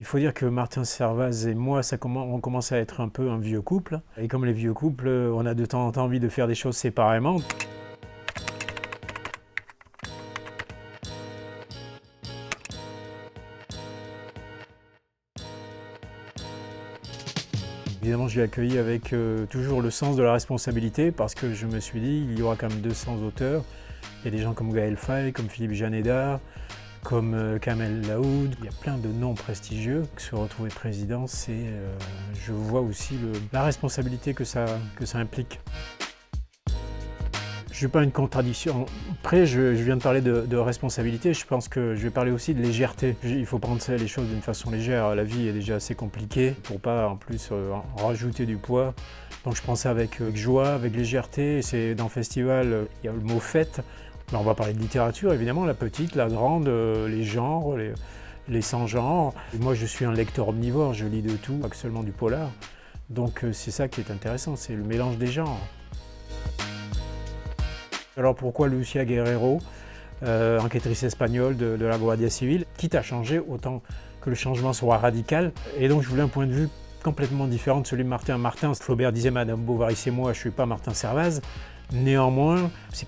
Il faut dire que Martin Servaz et moi, on commence à être un peu un vieux couple. Et comme les vieux couples, on a de temps en temps envie de faire des choses séparément. Évidemment, je l'ai accueilli avec toujours le sens de la responsabilité, parce que je me suis dit, il y aura quand même 200 auteurs. Il y a des gens comme Gaël Faye, comme Philippe Janéda, comme Kamel Laoud. Il y a plein de noms prestigieux. Se retrouver président, je vois aussi la responsabilité que ça implique. Je n'ai pas une contradiction. Après, je viens de parler de responsabilité, je pense que je vais parler aussi de légèreté. Il faut prendre les choses d'une façon légère. La vie est déjà assez compliquée pour ne pas en plus en rajouter du poids. Donc je prends ça avec joie, avec légèreté. C'est dans le festival, il y a le mot fête. On va parler de littérature, évidemment, la petite, la grande, les genres, les sans-genres. Moi, je suis un lecteur omnivore, je lis de tout, pas que seulement du polar. Donc c'est ça qui est intéressant, c'est le mélange des genres. Alors pourquoi Lucia Guerrero, enquêtrice espagnole de la Guardia Civile, quitte à changer, autant que le changement soit radical. Et donc je voulais un point de vue complètement différent de celui de Martin. Flaubert disait « Madame Bovary, c'est moi, je ne suis pas Martin Servaz ». Néanmoins, c'est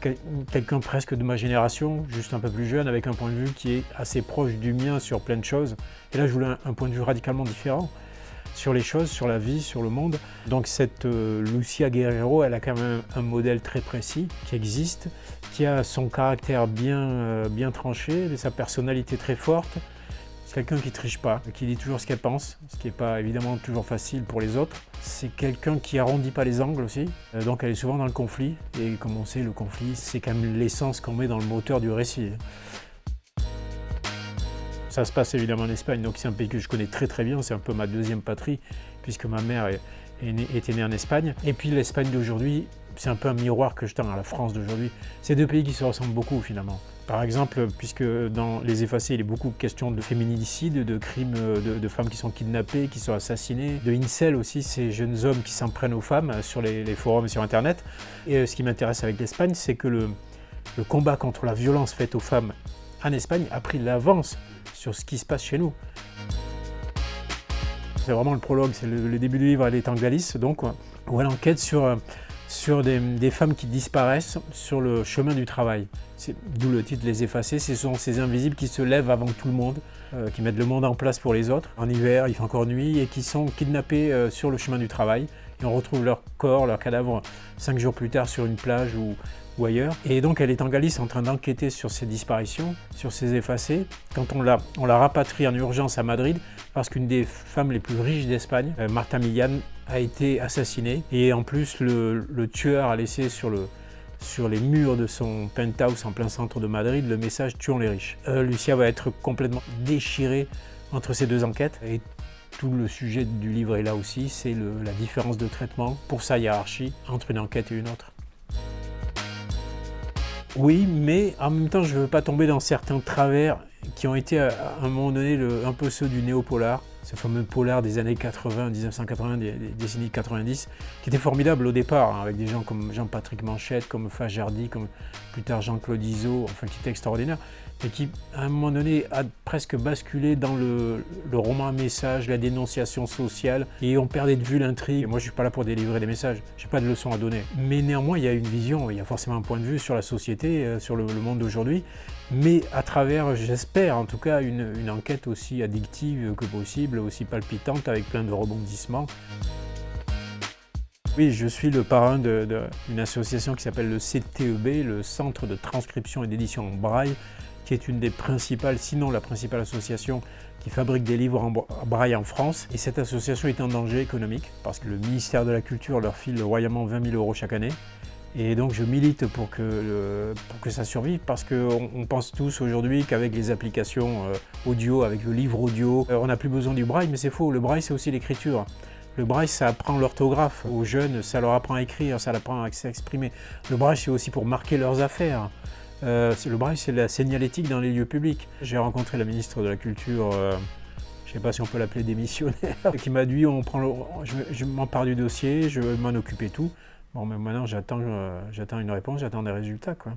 quelqu'un presque de ma génération, juste un peu plus jeune, avec un point de vue qui est assez proche du mien sur plein de choses. Et là, je voulais un point de vue radicalement différent sur les choses, sur la vie, sur le monde. Donc cette Lucia Guerrero, elle a quand même un modèle très précis qui existe, qui a son caractère bien tranché, sa personnalité très forte. C'est quelqu'un qui ne triche pas, qui dit toujours ce qu'elle pense, ce qui n'est pas évidemment toujours facile pour les autres. C'est quelqu'un qui arrondit pas les angles aussi, donc elle est souvent dans le conflit. Et comme on sait, le conflit, c'est quand même l'essence qu'on met dans le moteur du récit. Ça se passe évidemment en Espagne, donc c'est un pays que je connais très très bien, c'est un peu ma deuxième patrie, puisque ma mère était née en Espagne. Et puis l'Espagne d'aujourd'hui, c'est un peu un miroir que je tends à la France d'aujourd'hui. C'est deux pays qui se ressemblent beaucoup finalement. Par exemple, puisque dans Les Effacés, il est beaucoup question de féminicide, de crimes de femmes qui sont kidnappées, qui sont assassinées, de incel aussi, ces jeunes hommes qui s'en prennent aux femmes sur les forums et sur Internet. Et ce qui m'intéresse avec l'Espagne, c'est que le combat contre la violence faite aux femmes en Espagne a pris l'avance sur ce qui se passe chez nous. C'est vraiment le prologue, c'est le début du livre, elle est en Galice, donc, où elle enquête sur des femmes qui disparaissent sur le chemin du travail. D'où le titre Les Effacés, ce sont ces invisibles qui se lèvent avant tout le monde, qui mettent le monde en place pour les autres. En hiver, il fait encore nuit, et qui sont kidnappés sur le chemin du travail. Et on retrouve leur corps, leur cadavre 5 jours plus tard sur une plage ou ailleurs. Et donc elle est en Galice en train d'enquêter sur ces disparitions, sur ces effacés, quand on la rapatrie en urgence à Madrid, parce qu'une des femmes les plus riches d'Espagne, Marta Millán, a été assassinée. Et en plus, le tueur a laissé sur les murs de son penthouse en plein centre de Madrid le message « Tuons les riches ». Lucia va être complètement déchirée entre ces deux enquêtes. Et tout le sujet du livre est là aussi, c'est la différence de traitement pour sa hiérarchie entre une enquête et une autre. Oui, mais en même temps, je ne veux pas tomber dans certains travers qui ont été à un moment donné un peu ceux du néo-polar, ce fameux polar des années 80, 1980, des décennies 90, qui était formidable au départ, hein, avec des gens comme Jean-Patrick Manchette, comme Fajardi, comme plus tard Jean-Claude Izzo, enfin qui était extraordinaire, mais qui à un moment donné a presque basculé dans le roman à message, la dénonciation sociale, et on perdait de vue l'intrigue. Moi je ne suis pas là pour délivrer des messages, je n'ai pas de leçons à donner. Mais néanmoins il y a une vision, il y a forcément un point de vue sur la société, sur le monde d'aujourd'hui, mais à travers, j'espère en tout cas, une enquête aussi addictive que possible, aussi palpitante, avec plein de rebondissements. Oui, je suis le parrain d'une association qui s'appelle le CTEB, le Centre de transcription et d'édition en braille, qui est une des principales, sinon la principale association qui fabrique des livres en braille en France. Et cette association est en danger économique, parce que le ministère de la Culture leur file royalement 20 000 € chaque année. Et donc je milite pour que ça survive, parce qu'on pense tous aujourd'hui qu'avec les applications audio, avec le livre audio, on n'a plus besoin du braille, mais c'est faux, le braille c'est aussi l'écriture. Le braille ça apprend l'orthographe aux jeunes, ça leur apprend à écrire, ça leur apprend à s'exprimer. Le braille c'est aussi pour marquer leurs affaires. Le braille c'est la signalétique dans les lieux publics. J'ai rencontré la ministre de la Culture, je ne sais pas si on peut l'appeler démissionnaire, qui m'a dit je m'empare du dossier, je vais m'en occuper tout. Bon, mais maintenant j'attends une réponse, j'attends des résultats, quoi.